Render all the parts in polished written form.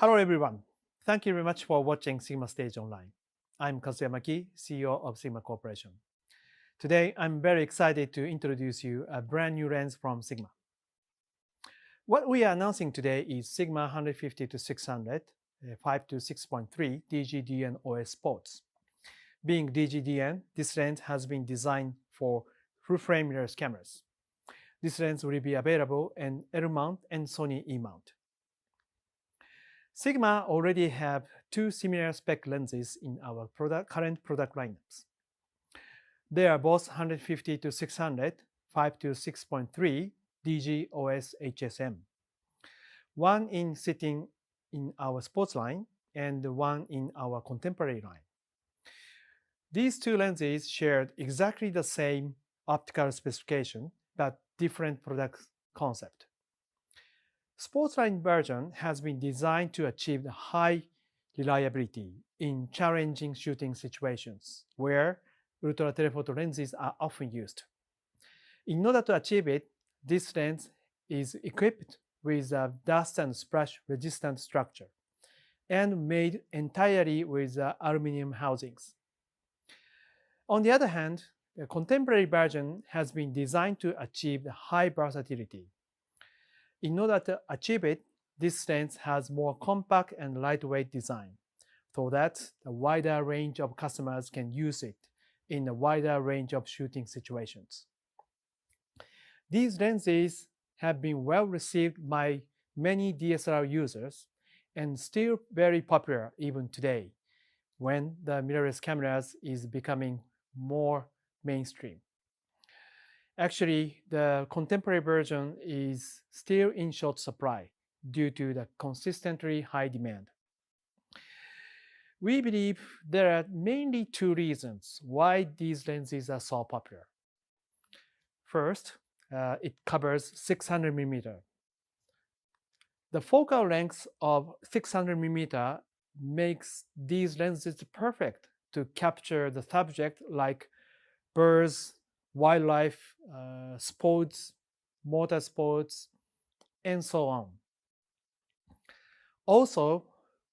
Hello everyone. Thank you very much for watching Sigma Stage Online. I'm Kazuyama Ki, CEO of Sigma Corporation. Today, I'm very excited to introduce you a brand new lens from Sigma. What we are announcing today is Sigma 150 to 600, 5 to 6.3 DGDN OS sports. Being DGDN, this lens has been designed for full-frame mirrorless cameras. This lens will be available in L mount and Sony E mount. Sigma already have two similar spec lenses in our current product lineups. They are both 150 to 600, 5 to 6.3 DG-OS HSM. One in sitting in our sports line and one in our contemporary line. These two lenses shared exactly the same optical specification but different product concept. Sportsline version has been designed to achieve high reliability in challenging shooting situations where ultra-telephoto lenses are often used. In order to achieve it, this lens is equipped with a dust and splash resistant structure and made entirely with aluminum housings. On the other hand, the contemporary version has been designed to achieve high versatility. In order to achieve it, this lens has more compact and lightweight design so that a wider range of customers can use it in a wider range of shooting situations. These lenses have been well received by many DSLR users and still very popular even today when the mirrorless cameras is becoming more mainstream. Actually, the contemporary version is still in short supply due to the consistently high demand. We believe there are mainly two reasons why these lenses are so popular. First, it covers 600 mm. The focal length of 600 mm makes these lenses perfect to capture the subject like birds, wildlife, sports, motorsports, and so on. Also,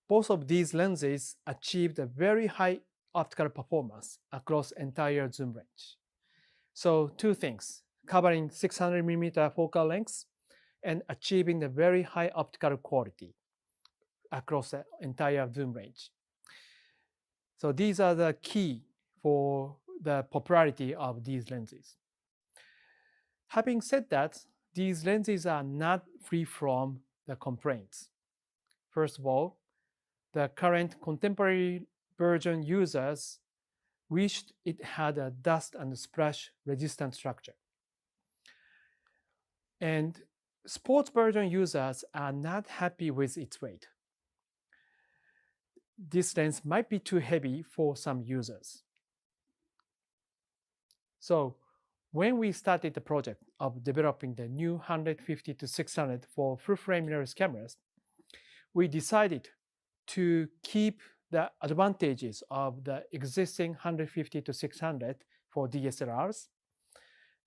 both of these lenses achieved a very high optical performance across entire zoom range. So two things, covering 600 mm focal length and achieving a very high optical quality across the entire zoom range. So these are the key for the popularity of these lenses. Having said that, these lenses are not free from the complaints. First of all, the current contemporary version users wished it had a dust and splash resistant structure. And sports version users are not happy with its weight. This lens might be too heavy for some users. So when we started the project of developing the new 150 to 600 for full-frame mirrorless cameras, we decided to keep the advantages of the existing 150 to 600 for DSLRs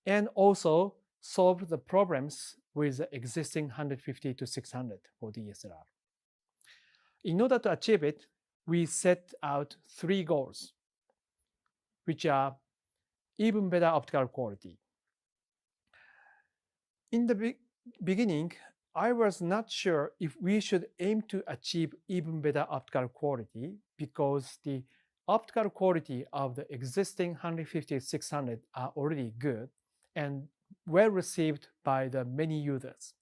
and also solve the problems with the existing 150 to 600 for DSLR. In order to achieve it, we set out three goals, which are even better optical quality. In the beginning, I was not sure if we should aim to achieve even better optical quality because the optical quality of the existing 150-600 are already good and well received by the many users.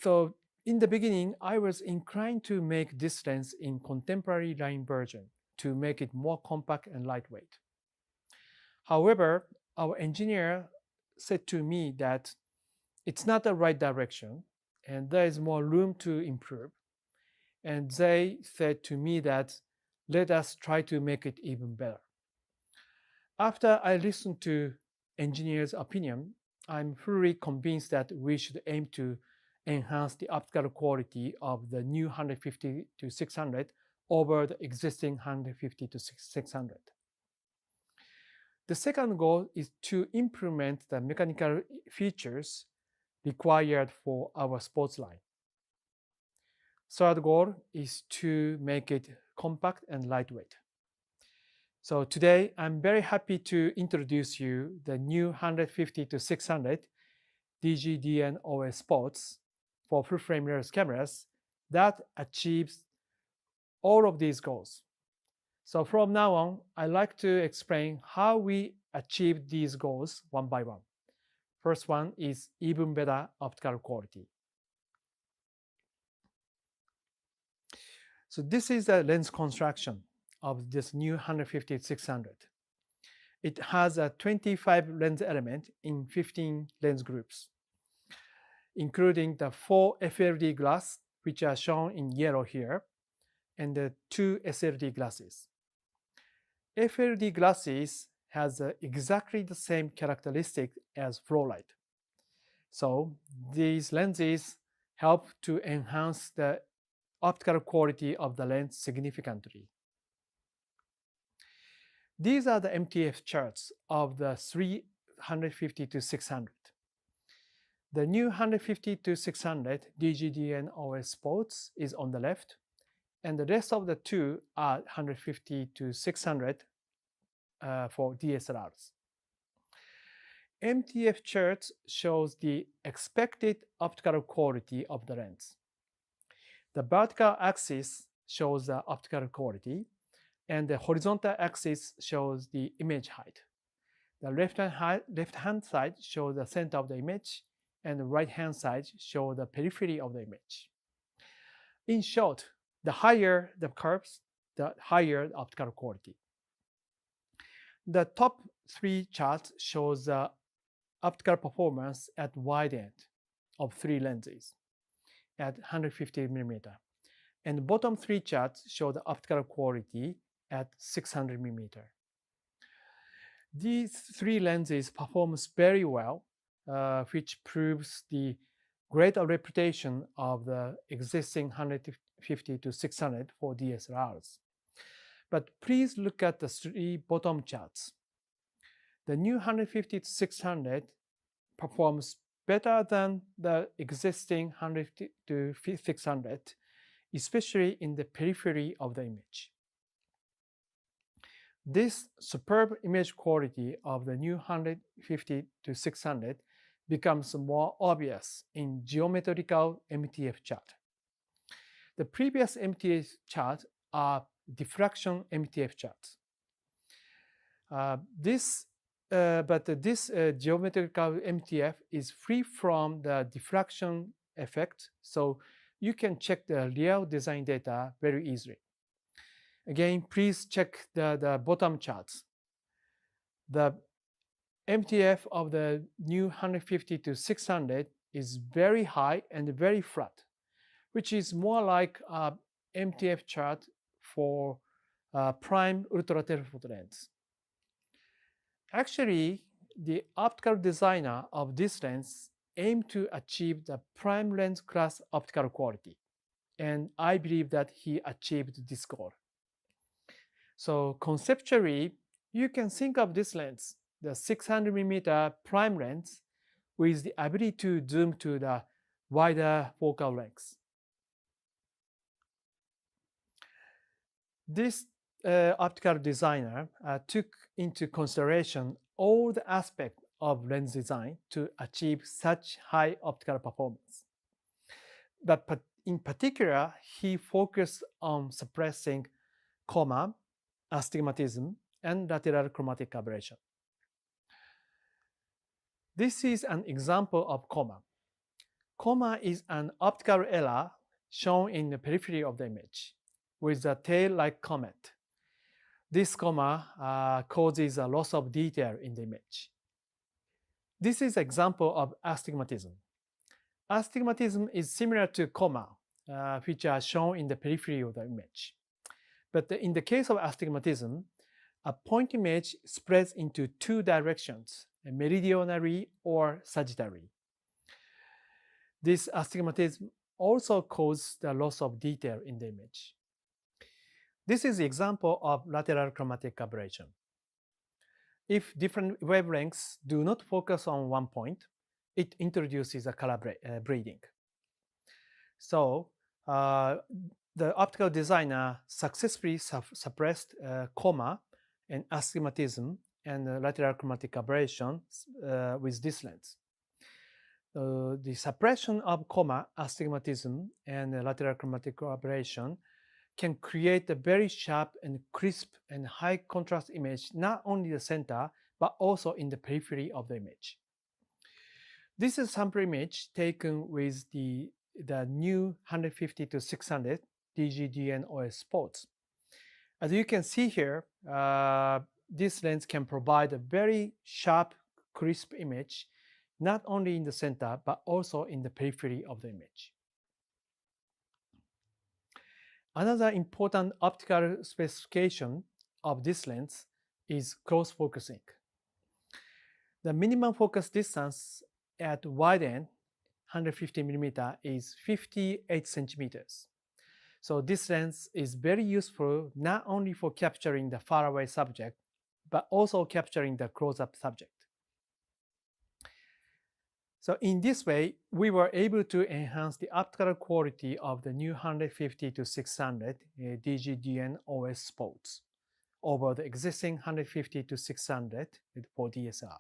So in the beginning, I was inclined to make this lens in contemporary line version to make it more compact and lightweight. However, our engineer said to me that it's not the right direction and there is more room to improve. And they said to me that let us try to make it even better. After I listened to engineer's opinion, I'm fully convinced that we should aim to enhance the optical quality of the new 150 to 600 over the existing 150 to 600. The second goal is to implement the mechanical features required for our sports line. Third goal is to make it compact and lightweight. So today, I'm very happy to introduce you the new 150 to 600 DGDN OS Sports for full-frame mirrorless cameras that achieves all of these goals. So from now on, I'd like to explain how we achieve these goals one by one. First one is even better optical quality. So this is the lens construction of this new 150-600. It has a 25 lens element in 15 lens groups, including the 4 FLD glass, which are shown in yellow here, and the 2 SLD glasses. FLD glasses has exactly the same characteristic as fluoride. So these lenses help to enhance the optical quality of the lens significantly. These are the MTF charts of the 350 to 600. The new 150 to 600 DGDN OS Sports is on the left, and the rest of the two are 150 to 600 for DSLRs. MTF chart shows the expected optical quality of the lens. The vertical axis shows the optical quality, and the horizontal axis shows the image height. The left-hand side shows the center of the image, and the right-hand side shows the periphery of the image. In short, the higher the curves, the higher the optical quality. The top 3 charts shows the optical performance at wide end of 3 lenses at 150 mm, and the bottom 3 charts show the optical quality at 600 mm. These 3 lenses perform very well, which proves the great reputation of the existing 150 to 600 for DSLRs. But please look at the 3 bottom charts. The new 150 to 600 performs better than the existing 100 to 600, especially in the periphery of the image. This superb image quality of the new 150 to 600 becomes more obvious in geometrical MTF chart. The previous MTF charts are diffraction MTF charts. This geometrical MTF is free from the diffraction effect, so you can check the real design data very easily. Again, please check the bottom charts. The MTF of the new 150 to 600 is very high and very flat, which is more like a MTF chart for prime ultra-telephoto lens. Actually, the optical designer of this lens aimed to achieve the prime lens class optical quality, and I believe that he achieved this goal. So conceptually, you can think of this lens, the 600 mm prime lens, with the ability to zoom to the wider focal length. This optical designer took into consideration all the aspects of lens design to achieve such high optical performance. But in particular, he focused on suppressing coma, astigmatism, and lateral chromatic aberration. This is an example of coma. Coma is an optical error shown in the periphery of the image with a tail-like comet. This coma causes a loss of detail in the image. This is an example of astigmatism. Astigmatism is similar to coma, which are shown in the periphery of the image. But in the case of astigmatism, a point image spreads into 2 directions, meridionally or sagittally. This astigmatism also causes the loss of detail in the image. This is the example of lateral chromatic aberration. If different wavelengths do not focus on one point, it introduces a color bleeding. So the optical designer successfully suppressed coma and astigmatism and lateral chromatic aberration with this lens. The suppression of coma, astigmatism, and lateral chromatic aberration can create a very sharp and crisp and high contrast image, not only the center, but also in the periphery of the image. This is a sample image taken with the new 150 to 600 DGDN-OS spots. As you can see here, this lens can provide a very sharp, crisp image, not only in the center, but also in the periphery of the image. Another important optical specification of this lens is close focusing. The minimum focus distance at wide end, 150 mm, is 58 centimeters. So this lens is very useful not only for capturing the faraway subject, but also capturing the close-up subject. So in this way, we were able to enhance the optical quality of the new 150 to 600 DGDN-OS spots over the existing 150 to 600 for DSLR.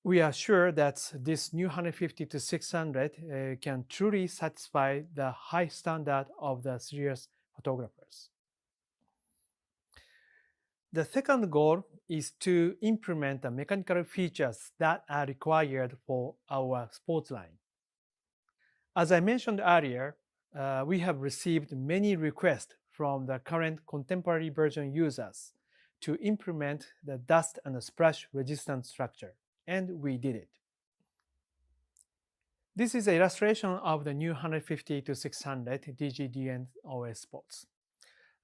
We are sure that this new 150 to 600 can truly satisfy the high standard of the serious photographers. The second goal is to implement the mechanical features that are required for our sports line. As I mentioned earlier, we have received many requests from the current contemporary version users to implement the dust and splash resistant structure, and we did it. This is an illustration of the new 150 to 600 DGDN-OS spots.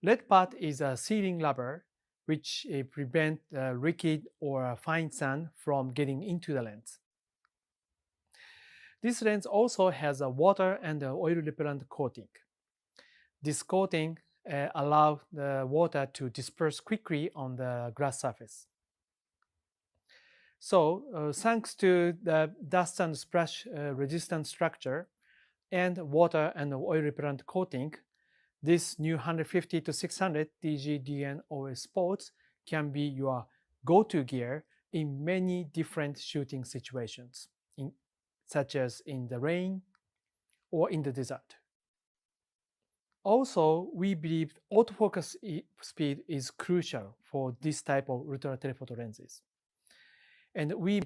Red part is a sealing rubber which prevents liquid or fine sand from getting into the lens. This lens also has a water and oil repellent coating. This coating allows the water to disperse quickly on the glass surface. So thanks to the dust and splash resistant structure and water and oil repellent coating, this new 150 to 600 DGDN-OS spots can be your go-to gear in many different shooting situations, such as in the rain or in the desert. Also, we believe autofocus speed is crucial for this type of ultra-telephoto lenses. And we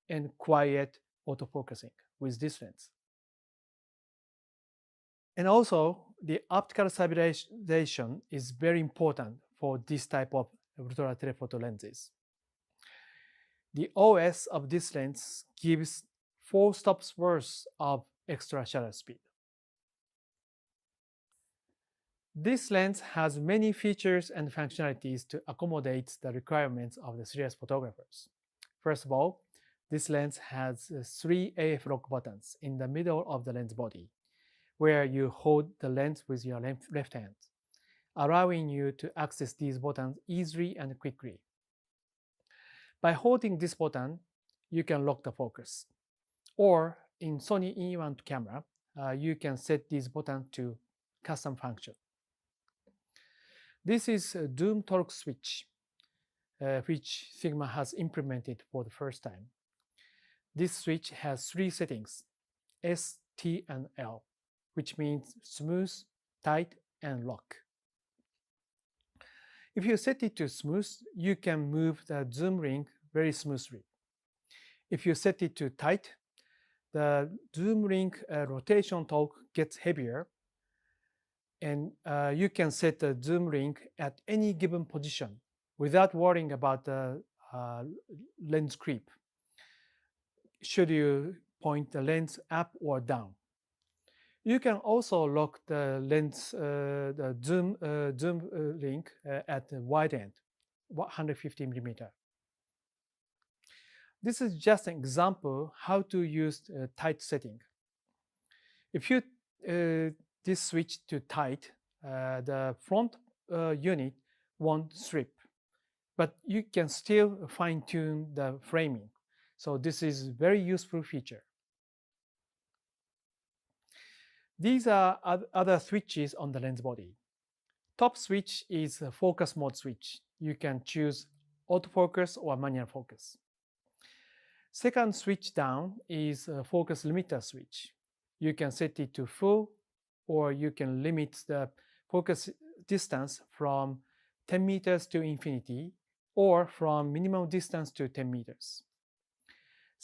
and quiet autofocusing with this lens. And also, the optical stabilization is very important for this type of ultra-telephoto lenses. The OS of this lens gives 4 stops worth of extra shutter speed. This lens has many features and functionalities to accommodate the requirements of the serious photographers. First of all, this lens has 3 AF lock buttons in the middle of the lens body, where you hold the lens with your left hand, allowing you to access these buttons easily and quickly. By holding this button, you can lock the focus. Or in Sony E1 camera, you can set this button to custom function. This is a zoom torque switch, which Sigma has implemented for the first time. This switch has 3 settings, S, T, and L, which means smooth, tight, and lock. If you set it to smooth, you can move the zoom ring very smoothly. If you set it to tight, the zoom ring rotation torque gets heavier, and you can set the zoom ring at any given position without worrying about the lens creep, should you point the lens up or down. You can also lock the lens, the zoom ring at the wide end, 150 mm. This is just an example how to use tight setting. If you this switch to tight, the front unit won't strip, but you can still fine-tune the framing. So this is very useful feature. These are other switches on the lens body. Top switch is a focus mode switch. You can choose autofocus or manual focus. Second switch down is a focus limiter switch. You can set it to full, or you can limit the focus distance from 10 meters to infinity, or from minimum distance to 10 meters.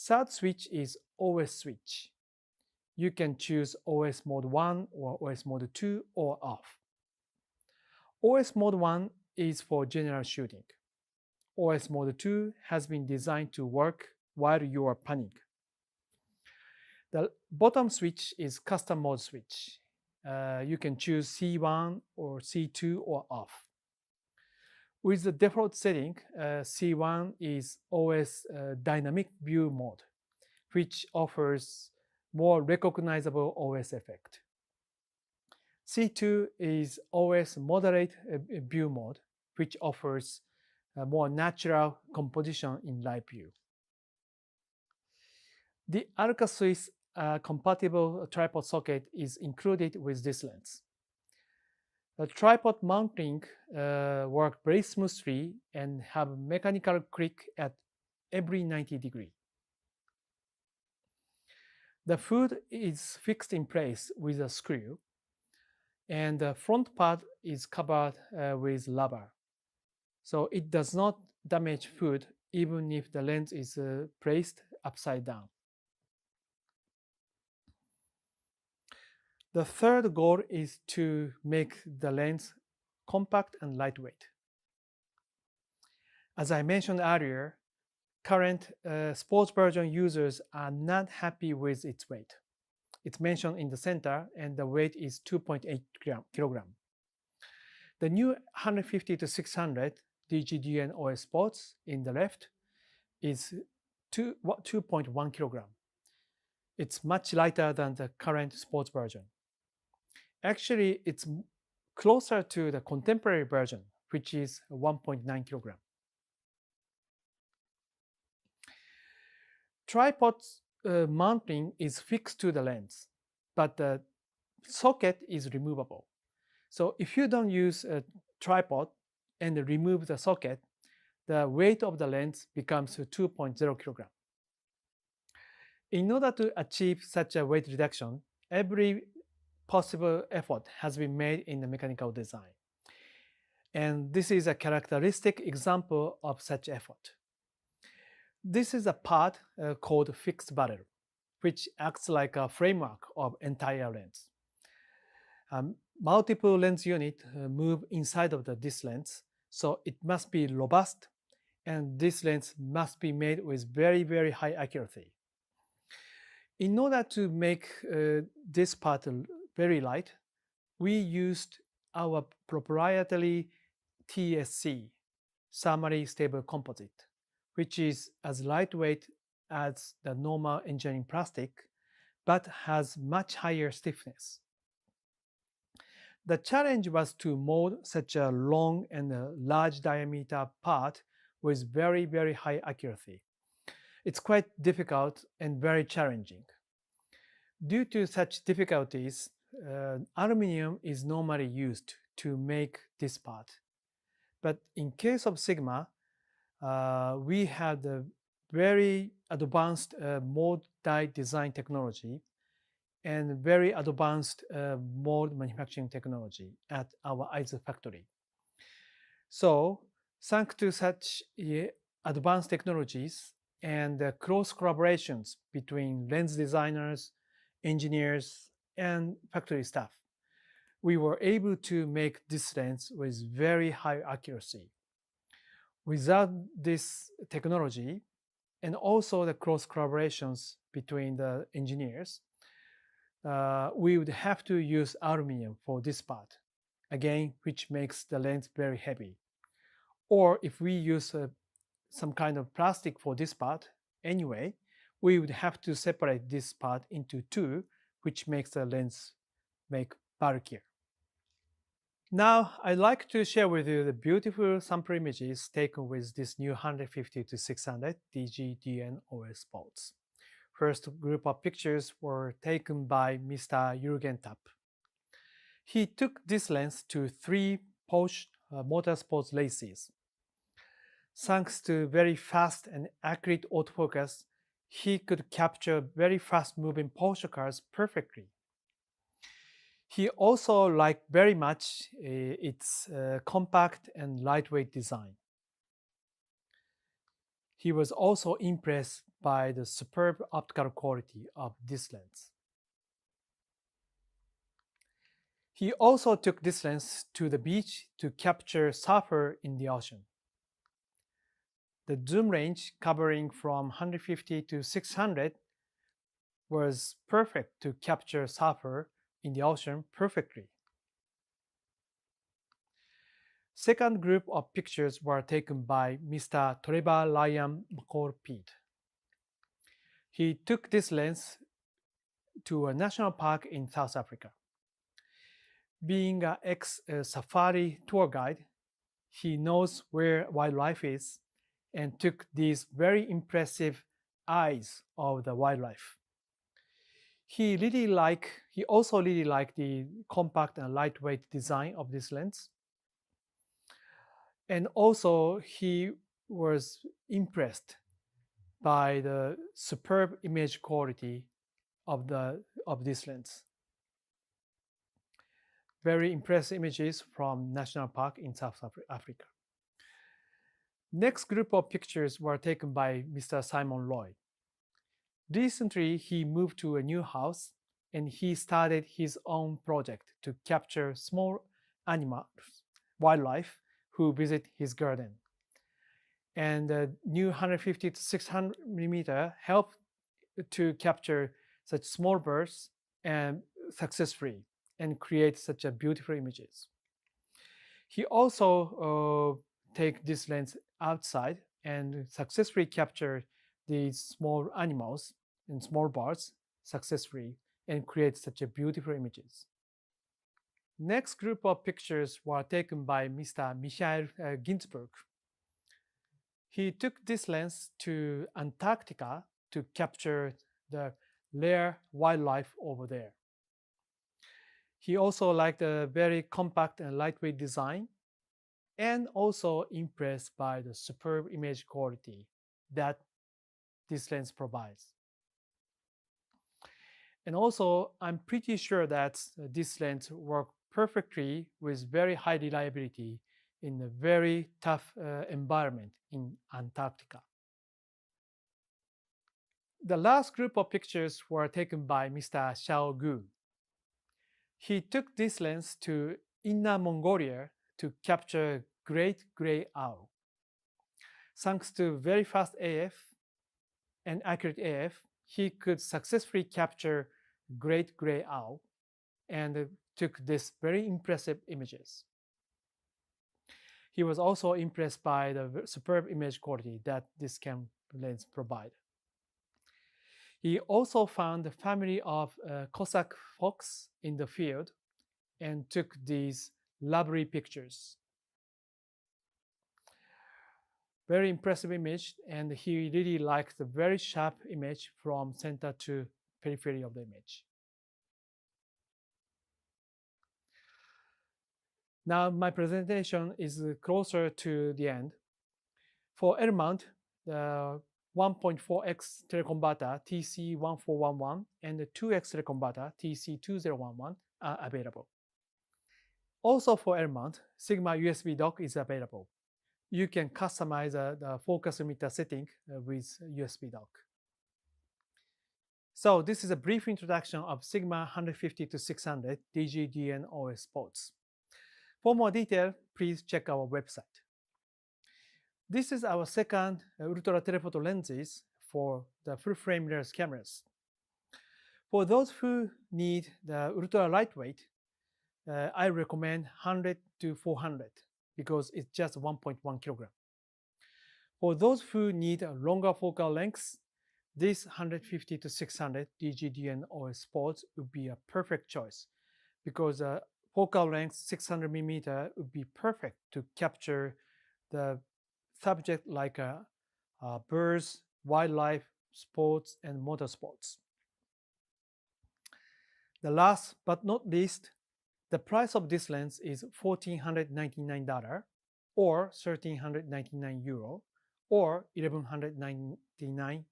Third switch is OS switch. You can choose OS mode 1 or OS mode 2 or off. OS mode 1 is for general shooting. OS mode 2 has been designed to work while you are panning. The bottom switch is custom mode switch. You can choose C1 or C2 or off. With the default setting, C1 is OS dynamic view mode, which offers more recognizable OS effect. C2 is OS moderate view mode, which offers more natural composition in live view. The Alka-Swiss compatible tripod socket is included with this lens. The tripod mounting works very smoothly and have mechanical click at every 90 degrees. The hood is fixed in place with a screw, and the front part is covered with rubber. So it does not damage hood even if the lens is placed upside down. The third goal is to make the lens compact and lightweight. As I mentioned earlier, current sports version users are not happy with its weight. It's mentioned in the center, and the weight is 2.8 kilogram. The new 150 to 600 DGDN OS Sports in the left is 2.1 kilogram. It's much lighter than the current sports version. Actually, it's closer to the contemporary version, which is 1.9 kilogram. Tripod mounting is fixed to the lens, but the socket is removable. So if you don't use a tripod and remove the socket, the weight of the lens becomes 2.0 kilogram. In order to achieve such a weight reduction, every possible effort has been made in the mechanical design. And this is a characteristic example of such effort. This is a part called fixed barrel, which acts like a framework of entire lens. Multiple lens units move inside of this lens, so it must be robust, and this lens must be made with very, very high accuracy. In order to make this part very light, we used our proprietary TSC, thermally stable composite, which is as lightweight as the normal engineering plastic, but has much higher stiffness. The challenge was to mold such a long and large diameter part with very, very high accuracy. It's quite difficult and very challenging. Due to such difficulties, aluminum is normally used to make this part. But in case of Sigma, we had a very advanced mold die design technology and very advanced mold manufacturing technology at our Aizu factory. So, thanks to such advanced technologies and close collaborations between lens designers, engineers, and factory staff, we were able to make this lens with very high accuracy. Without this technology, and also the close collaborations between the engineers, we would have to use aluminum for this part, again, which makes the lens very heavy. Or if we use some kind of plastic for this part, anyway, we would have to separate this part into two, which makes the lens bulkier. Now, I'd like to share with you the beautiful sample images taken with this new 150 to 600 DG-DN-OS bolts. First group of pictures were taken by Mr. Jürgen Tapp. He took this lens to 3 Porsche motorsports races. Thanks to very fast and accurate autofocus, he could capture very fast-moving Porsche cars perfectly. He also liked very much its compact and lightweight design. He was also impressed by the superb optical quality of this lens. He also took this lens to the beach to capture surfer in the ocean. The zoom range covering from 150 to 600 was perfect to capture surfer in the ocean perfectly. Second group of pictures were taken by Mr. Trevor Ryan McCall-Peet. He took this lens to a national park in South Africa. Being an ex-safari tour guide, he knows where wildlife is and took these very impressive eyes of the wildlife. He also really liked the compact and lightweight design of this lens. And also he was impressed by the superb image quality of this lens. Very impressive images from National Park in South Africa. Next group of pictures were taken by Mr. Simon Lloyd. Recently, he moved to a new house and he started his own project to capture small animals, wildlife, who visit his garden. And the new 150 to 600 millimeter helped to capture such small birds and successfully and create such a beautiful images. He also take this lens outside and successfully capture these small animals and small birds successfully and create such a beautiful images. Next group of pictures were taken by Mr. Michael Ginzburg. He took this lens to Antarctica to capture the rare wildlife over there. He also liked the very compact and lightweight design and also impressed by the superb image quality that this lens provides. And also, I'm pretty sure that this lens works perfectly with very high reliability in a very tough environment in Antarctica. The last group of pictures were taken by Mr. Xiao Gu. He took this lens to Inner Mongolia to capture great gray owl. Thanks to very fast AF and accurate AF, he could successfully capture great gray owl and took this very impressive images. He was also impressed by the superb image quality that this lens provides. He also found the family of Cossack fox in the field and took these lovely pictures. Very impressive image, and he really liked the very sharp image from center to periphery of the image. Now my presentation is closer to the end. For L mount, the 1.4x teleconverter TC1411 and the 2x teleconverter TC2011 are available. Also for L mount, Sigma USB dock is available. You can customize the focus emitter setting with USB dock. So this is a brief introduction of Sigma 150 to 600 DG-DN-OS ports. For more detail, please check our website. This is our second ultra-telephoto lenses for the full-frame mirrorless cameras. For those who need the ultra-lightweight, I recommend 100 to 400 because it's just 1.1 kilogram. For those who need a longer focal length, this 150 to 600 DG-DN-OS ports would be a perfect choice because focal length 600 mm would be perfect to capture the subject like birds, wildlife, sports, and motorsports. The last but not least, the price of this lens is $1,499 or €1,399 or £1,199.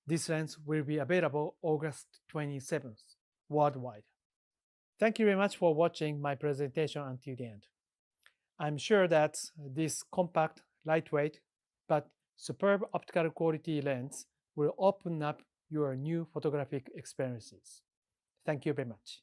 This lens will be available August 27th worldwide. Thank you very much for watching my presentation until the end. I'm sure that this compact, lightweight, but superb optical quality lens will open up your new photographic experiences. Thank you very much.